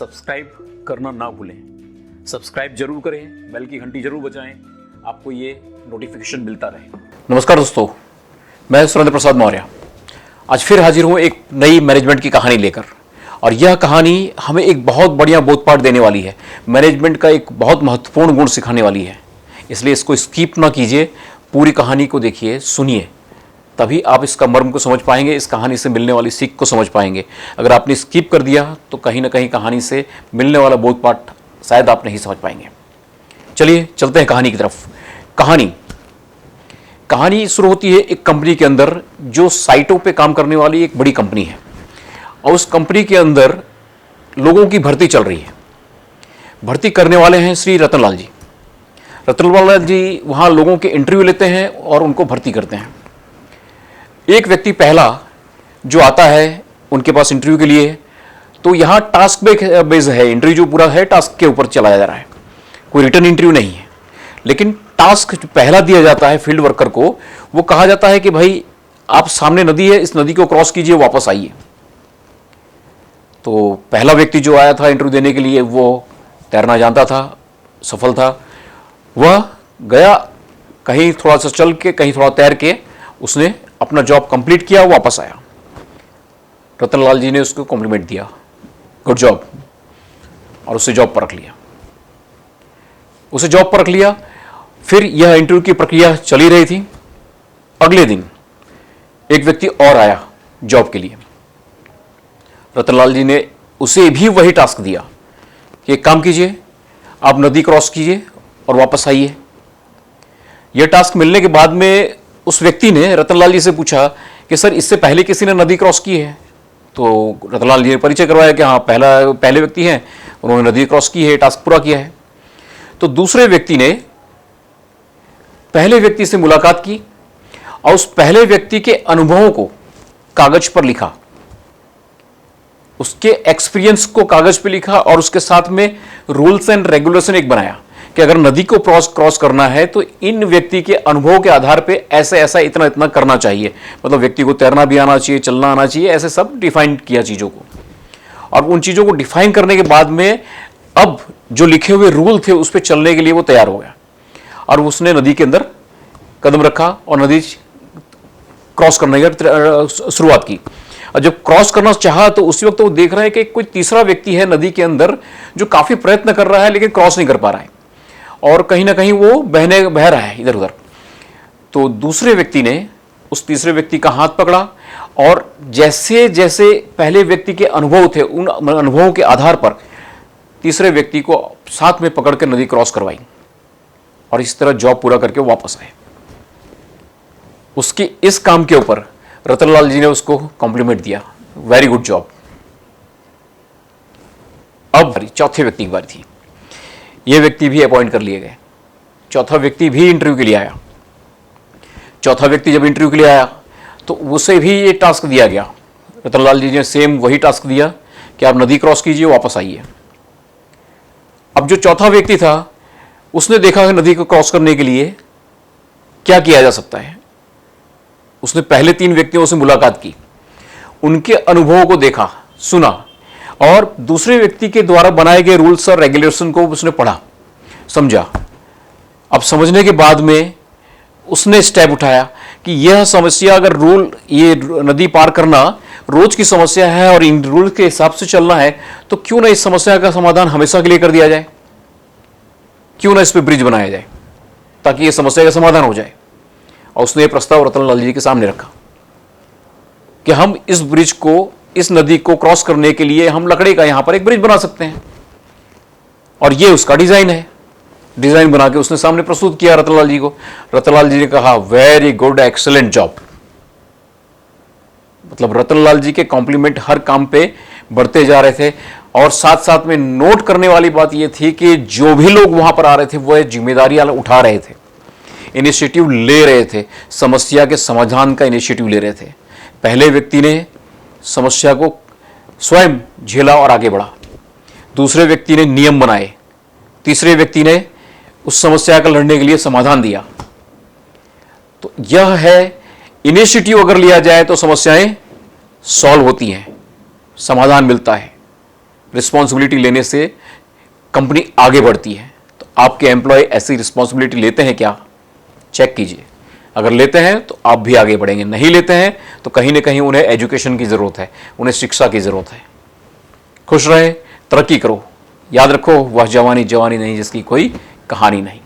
Subscribe करना ना भूलें। सब्सक्राइब जरूर करें, बेल की घंटी जरूर बजाएं, आपको ये नोटिफिकेशन मिलता रहे। नमस्कार दोस्तों, मैं सुरेंद्र प्रसाद मौर्य आज फिर हाजिर हूँ एक नई मैनेजमेंट की कहानी लेकर। और यह कहानी हमें एक बहुत बढ़िया बोधपाठ देने वाली है, मैनेजमेंट का एक बहुत महत्वपूर्ण गुण सिखाने वाली है। इसलिए इसको स्किप ना कीजिए, पूरी कहानी को देखिए, सुनिए, तभी आप इसका मर्म को समझ पाएंगे, इस कहानी से मिलने वाली सीख को समझ पाएंगे। अगर आपने स्किप कर दिया तो कहीं ना कहीं कहानी से मिलने वाला बोधपाठ शायद आप नहीं समझ पाएंगे। चलिए चलते हैं कहानी की तरफ। कहानी शुरू होती है एक कंपनी के अंदर, जो साइटों पे काम करने वाली एक बड़ी कंपनी है। और उस कंपनी के अंदर लोगों की भर्ती चल रही है। भर्ती करने वाले हैं श्री रतनलाल जी। रतनलाल जी वहाँ लोगों के इंटरव्यू लेते हैं और उनको भर्ती करते हैं। एक व्यक्ति पहला जो आता है उनके पास इंटरव्यू के लिए, तो यहाँ टास्क बेस है, इंटरव्यू जो पूरा है टास्क के ऊपर चलाया जा रहा है, कोई रिटर्न इंटरव्यू नहीं है। लेकिन टास्क जो पहला दिया जाता है फील्ड वर्कर को, वो कहा जाता है कि भाई आप सामने नदी है, इस नदी को क्रॉस कीजिए, वापस आइए। तो पहला व्यक्ति जो आया था इंटरव्यू देने के लिए, वो तैरना जानता था, सफल था। वह गया, कहीं थोड़ा सा चल के, कहीं थोड़ा तैर के उसने अपना जॉब कंप्लीट किया, वापस आया। रतनलाल जी ने उसको कॉम्प्लीमेंट दिया, गुड जॉब, और उसे जॉब पर रख लिया। उसे जॉब पर रख लिया। फिर यह इंटरव्यू की प्रक्रिया चली रही थी। अगले दिन एक व्यक्ति और आया जॉब के लिए। रतनलाल जी ने उसे भी वही टास्क दिया कि एक काम कीजिए, आप नदी क्रॉस कीजिए और वापस आइए। यह टास्क मिलने के बाद में उस व्यक्ति ने रतनलाल जी से पूछा कि सर, इससे पहले किसी ने नदी क्रॉस की है? तो रतनलाल जी ने परिचय करवाया कि हाँ, पहले व्यक्ति हैं, उन्होंने नदी क्रॉस की है, टास्क पूरा किया है। तो दूसरे व्यक्ति ने पहले व्यक्ति से मुलाकात की और उस पहले व्यक्ति के अनुभवों को कागज पर लिखा, उसके एक्सपीरियंस को कागज पर लिखा, और उसके साथ में रूल्स एंड रेगुलेशन एक बनाया कि अगर नदी को क्रॉस करना है तो इन व्यक्ति के अनुभव के आधार पे ऐसे ऐसा इतना इतना करना चाहिए। मतलब व्यक्ति को तैरना भी आना चाहिए, चलना आना चाहिए, ऐसे सब डिफाइन किया चीज़ों को। और उन चीज़ों को डिफाइन करने के बाद में अब जो लिखे हुए रूल थे उस पर चलने के लिए वो तैयार हो गया। और उसने नदी के अंदर कदम रखा और नदी क्रॉस करने की शुरुआत की। और जब क्रॉस करना चाहा तो उसी वक्त वो देख रहा है कि कोई तीसरा व्यक्ति है नदी के अंदर जो काफ़ी प्रयत्न कर रहा है लेकिन क्रॉस नहीं कर पा रहा है, और कहीं ना कहीं वो बह रहा है इधर उधर। तो दूसरे व्यक्ति ने उस तीसरे व्यक्ति का हाथ पकड़ा और जैसे जैसे पहले व्यक्ति के अनुभव थे, उन अनुभवों के आधार पर तीसरे व्यक्ति को साथ में पकड़ कर नदी क्रॉस करवाई, और इस तरह जॉब पूरा करके वापस आए। उसके इस काम के ऊपर रतनलाल जी ने उसको कॉम्प्लीमेंट दिया, वेरी गुड जॉब। अब चौथे व्यक्ति की बारी थी। ये व्यक्ति भी अपॉइंट कर लिए गए। चौथा व्यक्ति भी इंटरव्यू के लिए आया। चौथा व्यक्ति जब इंटरव्यू के लिए आया तो उसे भी ये टास्क दिया गया। रतनलाल जी ने सेम वही टास्क दिया कि आप नदी क्रॉस कीजिए, वापस आइए। अब जो चौथा व्यक्ति था उसने देखा कि नदी को क्रॉस करने के लिए क्या किया जा सकता है। उसने पहले 3 व्यक्तियों से मुलाकात की, उनके अनुभवों को देखा, सुना, और दूसरे व्यक्ति के द्वारा बनाए गए रूल्स और रेगुलेशन को उसने पढ़ा, समझा। अब समझने के बाद में उसने स्टेप उठाया कि यह समस्या, अगर रूल, ये नदी पार करना रोज की समस्या है और इन रूल के हिसाब से चलना है, तो क्यों ना इस समस्या का समाधान हमेशा के लिए कर दिया जाए, क्यों ना इस पर ब्रिज बनाया जाए ताकि यह समस्या का समाधान हो जाए। और उसने यह प्रस्ताव रतनलाल जी के सामने रखा कि हम इस ब्रिज को, इस नदी को क्रॉस करने के लिए हम लकड़ी का यहां पर एक ब्रिज बना सकते हैं, और ये उसका डिजाइन है। डिजाइन बना के उसने सामने प्रस्तुत किया रतनलाल जी को। रतनलाल जी ने कहा, वेरी गुड, एक्सीलेंट जॉब। मतलब रतनलाल जी के कॉम्प्लीमेंट हर काम पे बढ़ते जा रहे थे। और साथ साथ में नोट करने वाली बात यह थी कि जो भी लोग वहां पर आ रहे थे वह जिम्मेदारियां उठा रहे थे, इनिशिएटिव ले रहे थे, समस्या के समाधान का इनिशिएटिव ले रहे थे। पहले व्यक्ति ने समस्या को स्वयं झेला और आगे बढ़ा, दूसरे व्यक्ति ने नियम बनाए, तीसरे व्यक्ति ने उस समस्या का लड़ने के लिए समाधान दिया। तो यह है, इनिशिएटिव अगर लिया जाए तो समस्याएं सॉल्व होती हैं, समाधान मिलता है। रिस्पॉन्सिबिलिटी लेने से कंपनी आगे बढ़ती है। तो आपके एम्प्लॉय ऐसी रिस्पॉन्सिबिलिटी लेते हैं क्या, चेक कीजिए। अगर लेते हैं तो आप भी आगे बढ़ेंगे, नहीं लेते हैं तो कहीं ना कहीं उन्हें एजुकेशन की ज़रूरत है, उन्हें शिक्षा की ज़रूरत है। खुश रहे, तरक्की करो। याद रखो, वह जवानी जवानी नहीं जिसकी कोई कहानी नहीं।